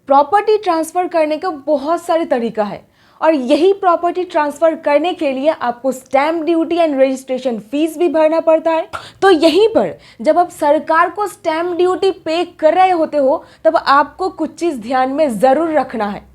Property transfer करने का बहुत सारे तरीका है और यही प्रॉपर्टी ट्रांसफ़र करने के लिए आपको stamp duty and registration fees भी भरना पड़ता है। तो यहीं पर जब आप सरकार को स्टैम्प ड्यूटी पे कर रहे होते हो तब आपको कुछ चीज़ ध्यान में ज़रूर रखना है।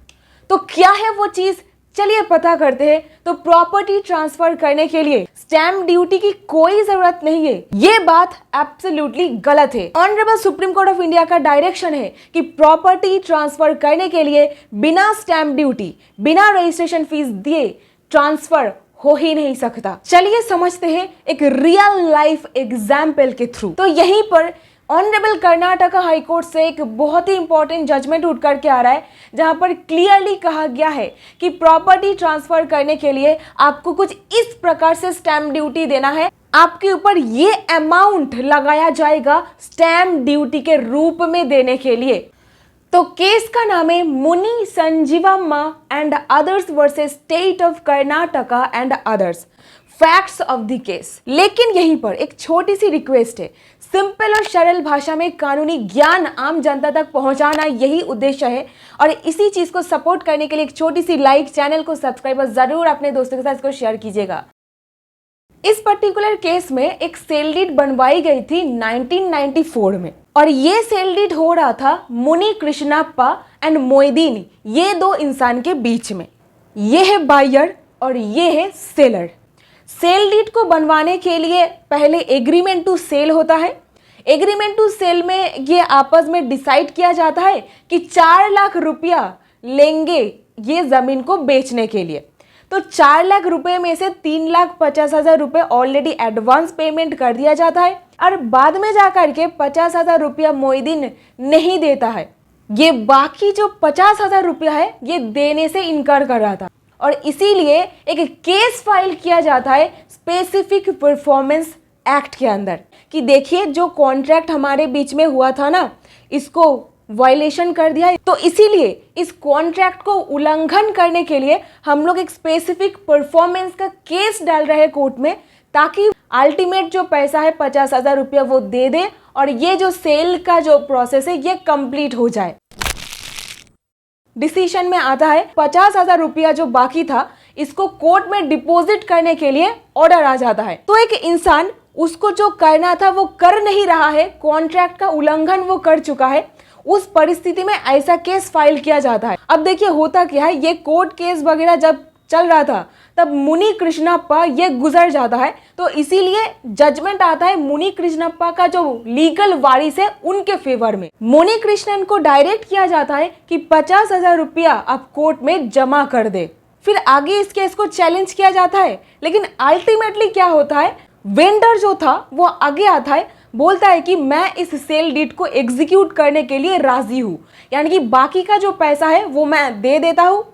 तो क्या है वो चीज़, चलिए पता करते हैं। तो प्रॉपर्टी ट्रांसफर करने के लिए स्टैम्प ड्यूटी की कोई जरूरत नहीं है, ये बात एब्सोल्युटली गलत है। Honourable supreme court of India का डायरेक्शन है कि प्रॉपर्टी ट्रांसफर करने के लिए बिना स्टैम्प ड्यूटी, बिना रजिस्ट्रेशन फीस दिए ट्रांसफर हो ही नहीं सकता। चलिए समझते हैं एक रियल लाइफ एग्जाम्पल के थ्रू। तो यहीं पर ऑनरेबल कर्नाटका हाई कोर्ट से एक बहुत ही इंपॉर्टेंट जजमेंट उठ करके आ रहा है, जहां पर क्लियरली कहा गया है कि प्रॉपर्टी ट्रांसफर करने के लिए आपको कुछ इस प्रकार से स्टैम्प ड्यूटी देना है। आपके ऊपर ये अमाउंट लगाया जाएगा स्टैम्प ड्यूटी के रूप में देने के लिए। तो केस का नाम है Muni Sanjeevamma and others versus state of Karnataka and others, facts of the case. लेकिन यहीं पर एक छोटी सी रिक्वेस्ट है, सिंपल और सरल भाषा में कानूनी ज्ञान आम जनता तक पहुंचाना यही उद्देश्य है। और इसी चीज को सपोर्ट करने के लिए एक छोटी सी लाइक, चैनल को सब्सक्राइब और जरूर अपने दोस्तों के साथ इसको शेयर कीजिएगा। इस पर्टिकुलर केस में एक सेल डीड बनवाई गई थी 1994 में और ये सेल डीड हो रहा था मुनि कृष्णप्पा एंड मोइदीन, ये दो इंसान के बीच में। ये है बायर और ये है सेलर। सेल डीड को बनवाने के लिए पहले एग्रीमेंट टू सेल होता है। एग्रीमेंट टू सेल में ये आपस में डिसाइड किया जाता है कि 4 लाख रुपया लेंगे ये जमीन को बेचने के लिए। तो 4 लाख रुपए में से 3,50,000 रुपए ऑलरेडी एडवांस पेमेंट कर दिया जाता है और बाद में जाकर के 50,000 रुपया मोइदीन नहीं देता है। ये बाकी जो 50,000 रुपया है ये देने से इनकार कर रहा था और इसीलिए एक केस फाइल किया जाता है स्पेसिफिक परफॉर्मेंस एक्ट के अंदर कि देखिए जो कॉन्ट्रैक्ट हमारे बीच में हुआ था ना, इसको वायलेशन कर दिया है। तो इसीलिए इस कॉन्ट्रैक्ट को उल्लंघन करने के लिए हम लोग एक स्पेसिफिक परफॉर्मेंस का केस डाल रहे हैं कोर्ट में, ताकि अल्टीमेट जो पैसा है 50,000 रुपया वो दे दे और ये जो सेल का जो प्रोसेस है ये कंप्लीट हो जाए। डिसीजन में आता है 50,000 रुपया जो बाकी था इसको कोर्ट में डिपॉजिट करने के लिए ऑर्डर आ जाता है। तो एक इंसान उसको जो करना था वो कर नहीं रहा है, कॉन्ट्रैक्ट का उल्लंघन वो कर चुका है, उस परिस्थिति में ऐसा केस फाइल किया जाता है। अब देखिए होता क्या है, ये कोर्ट केस वगैरह जब चल रहा था तब मुनि कृष्णप्पा ये गुजर जाता है, तो इसीलिए जजमेंट आता है मुनि कृष्णप्पा का जो लीगल वारिस है उनके फेवर में। मुनि कृष्णन को डायरेक्ट किया जाता है कि 50,000 रुपया आप कोर्ट में जमा कर दे। फिर आगे इस केस को चैलेंज किया जाता है, लेकिन अल्टीमेटली क्या होता है, वेंडर जो था वो आगे आता है, बोलता है कि मैं इस सेल डीड को एग्जीक्यूट करने के लिए राजी हूँ, यानी कि बाकी का जो पैसा है वो मैं दे देता हूँ।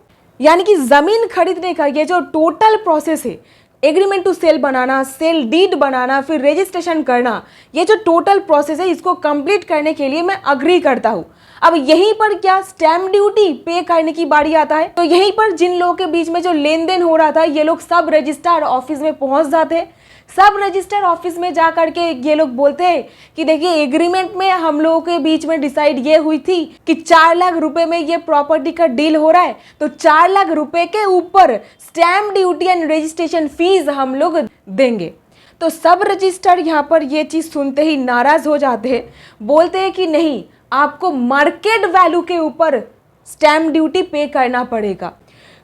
यानी कि जमीन खरीदने का ये जो टोटल प्रोसेस है, एग्रीमेंट टू सेल बनाना, सेल डीड बनाना, फिर रजिस्ट्रेशन करना, ये जो टोटल प्रोसेस है इसको कंप्लीट करने के लिए मैं अग्री करता हूँ। अब यहीं पर क्या स्टैम्प ड्यूटी पे करने की बारी आता है। तो यहीं पर जिन लोगों के बीच में जो लेन देन हो रहा था ये लोग सब रजिस्ट्रार ऑफिस में पहुंच जाते हैं। सब रजिस्टर ऑफिस में जा करके ये लोग बोलते हैं कि देखिए एग्रीमेंट में हम लोगों के बीच में डिसाइड ये हुई थी कि 4 लाख रुपए में ये प्रॉपर्टी का डील हो रहा है, तो 4 लाख रुपए के ऊपर stamp duty and registration fees हम लोग देंगे। तो सब रजिस्टर यहाँ पर ये चीज़ सुनते ही नाराज हो जाते हैं, बोलते हैं कि नहीं, आपको मार्केट वैल्यू के ऊपर स्टैम्प ड्यूटी पे करना पड़ेगा।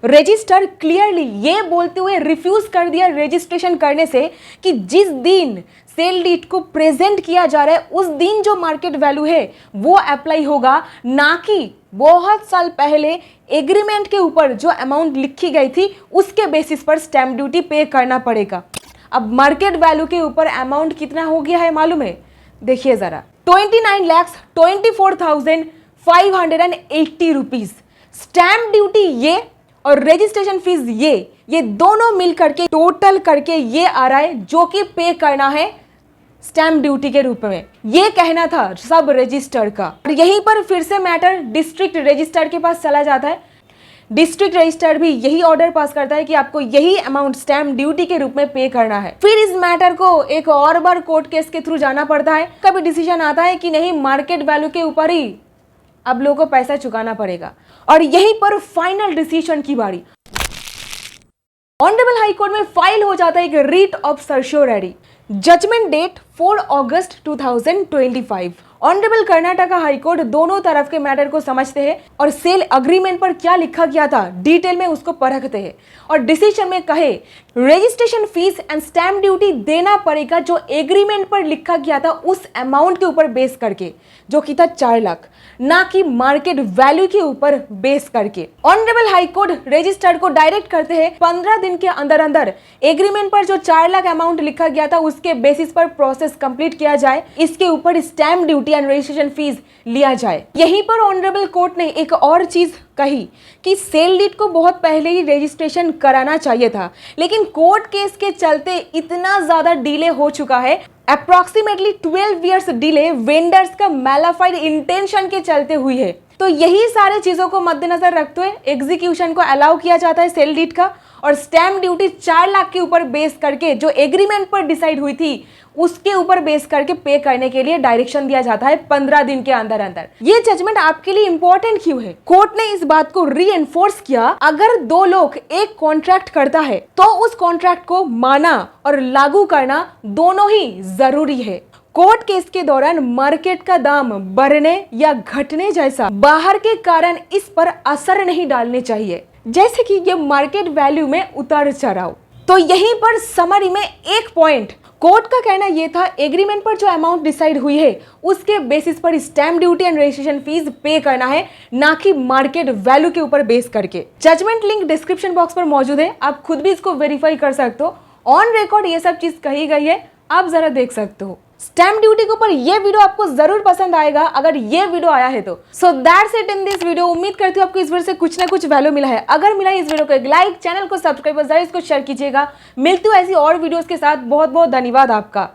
रजिस्टर क्लियरली ये बोलते हुए रिफ्यूज कर दिया रजिस्ट्रेशन करने से कि जिस दिन सेल डीड को प्रेजेंट किया जा रहा है उस दिन जो मार्केट वैल्यू है वो अप्लाई होगा, ना कि बहुत साल पहले एग्रीमेंट के ऊपर जो अमाउंट लिखी गई थी उसके बेसिस पर स्टैम्प ड्यूटी पे करना पड़ेगा। अब मार्केट वैल्यू के ऊपर अमाउंट कितना हो गया है मालूम है, देखिए जरा, 29,24,580 रुपीज। स्टैम्प ड्यूटी ये और रजिस्ट्रेशन फीस ये दोनों मिल करके टोटल करके ये आ रहा है जो कि पे करना है स्टैम्प ड्यूटी के रूप में। ये कहना था सब रजिस्टर का। और यहीं पर फिर से मैटर डिस्ट्रिक्ट रजिस्टर के पास चला जाता है। डिस्ट्रिक्ट रजिस्टर भी यही ऑर्डर पास करता है कि आपको यही अमाउंट स्टैम्प ड्यूटी के रूप में पे करना है। फिर इस मैटर को एक और बार कोर्ट केस के थ्रू जाना पड़ता है। कभी डिसीजन आता है कि नहीं, मार्केट वैल्यू के ऊपर ही अब लोगों को पैसा चुकाना पड़ेगा। और यहीं पर फाइनल डिसीजन की बारी। ऑनरेबल हाई कोर्ट में फाइल हो जाता है एक writ of certiorari. Judgement date 4 August 2025। Honourable Karnataka high court दोनों तरफ के मैटर को समझते हैं और सेल अग्रीमेंट पर क्या लिखा गया था डिटेल में उसको परखते हैं और डिसीजन में कहे registration fees and stamp duty देना पड़ेगा जो एग्रीमेंट पर लिखा गया था उस अमाउंट के ऊपर बेस करके, जो कि था 4 लाख, ना कि मार्केट वैल्यू के ऊपर बेस करके। ऑनरेबल हाई कोर्ट रजिस्टर्ड को डायरेक्ट करते हैं 15 दिन के अंदर अंदर एग्रीमेंट पर जो 4 लाख अमाउंट लिखा गया था उसके बेसिस पर प्रोसेस कंप्लीट किया जाए, इसके ऊपर stamp duty and registration fees लिया जाए। यहीं पर ऑनरेबल कोर्ट ने एक और चीज कही कि सेल डीड को बहुत पहले ही रजिस्ट्रेशन कराना चाहिए था, लेकिन कोर्ट केस के चलते इतना ज्यादा डिले हो चुका है, अप्रॉक्सीमेटली 12 इयर्स डिले वेंडर्स का मैलाफाइड इंटेंशन के चलते हुई है। तो यही सारे चीजों को मद्देनजर रखते हुए एग्जीक्यूशन को अलाउ किया जाता है सेल डीड का, और स्टैम्प ड्यूटी 4 लाख के ऊपर बेस करके जो एग्रीमेंट पर डिसाइड हुई थी उसके ऊपर बेस करके पे करने के लिए डायरेक्शन दिया जाता है 15 दिन के अंदर अंदर। ये जजमेंट आपके लिए इंपॉर्टेंट क्यों है? कोर्ट ने इस बात को रीएनफोर्स किया, अगर 2 लोग एक कॉन्ट्रैक्ट करता है तो उस कॉन्ट्रैक्ट को माना और लागू करना दोनों ही जरूरी है। कोर्ट केस के दौरान मार्केट का दाम बढ़ने या घटने जैसा बाहर के कारण इस पर असर नहीं डालने चाहिए, जैसे कि ये मार्केट वैल्यू में उतार चढ़ाव। तो यहीं पर समरी में एक पॉइंट कोर्ट का कहना यह था, एग्रीमेंट पर जो अमाउंट डिसाइड हुई है उसके बेसिस पर stamp duty and registration fees पे करना है, ना कि मार्केट वैल्यू के ऊपर बेस करके। जजमेंट लिंक डिस्क्रिप्शन बॉक्स पर मौजूद है, आप खुद भी इसको वेरीफाई कर सकते हो। ऑन रिकॉर्ड ये सब चीज कही गई है, आप जरा देख सकते हो। स्टैम्प ड्यूटी के ऊपर ये वीडियो आपको जरूर पसंद आएगा अगर ये वीडियो आया है तो। So that's it in this video. उम्मीद करती हूँ आपको इस वीडियो से कुछ ना कुछ वैल्यू मिला है। अगर मिला है इस वीडियो को एक लाइक, चैनल को सब्सक्राइब और जरा इसको शेयर कीजिएगा। मिलती हूँ ऐसी और वीडियोस के साथ। बहुत बहुत धन्यवाद आपका।